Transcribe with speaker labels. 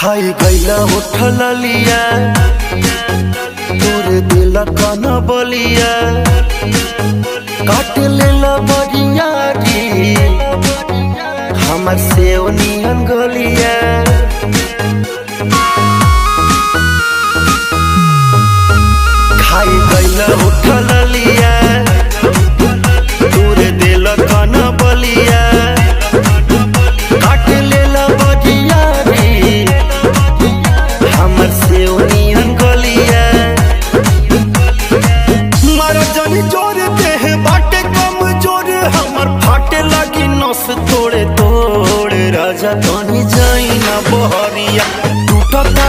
Speaker 1: खाई गईला उठल लिया तोरे दिल कन बलिया काट लेला बरिया री हमर से नियन गलिया खाई गईला उठल लिया तोरे दिल कन बलिया काट लेला बरिया री हमर से नियन गलिया मारा जानी जोर देह बाटे कम जोर हमर फाटे लगी नस तोड़े तोड़ राजा तनी जाई ना बहरिया टूटता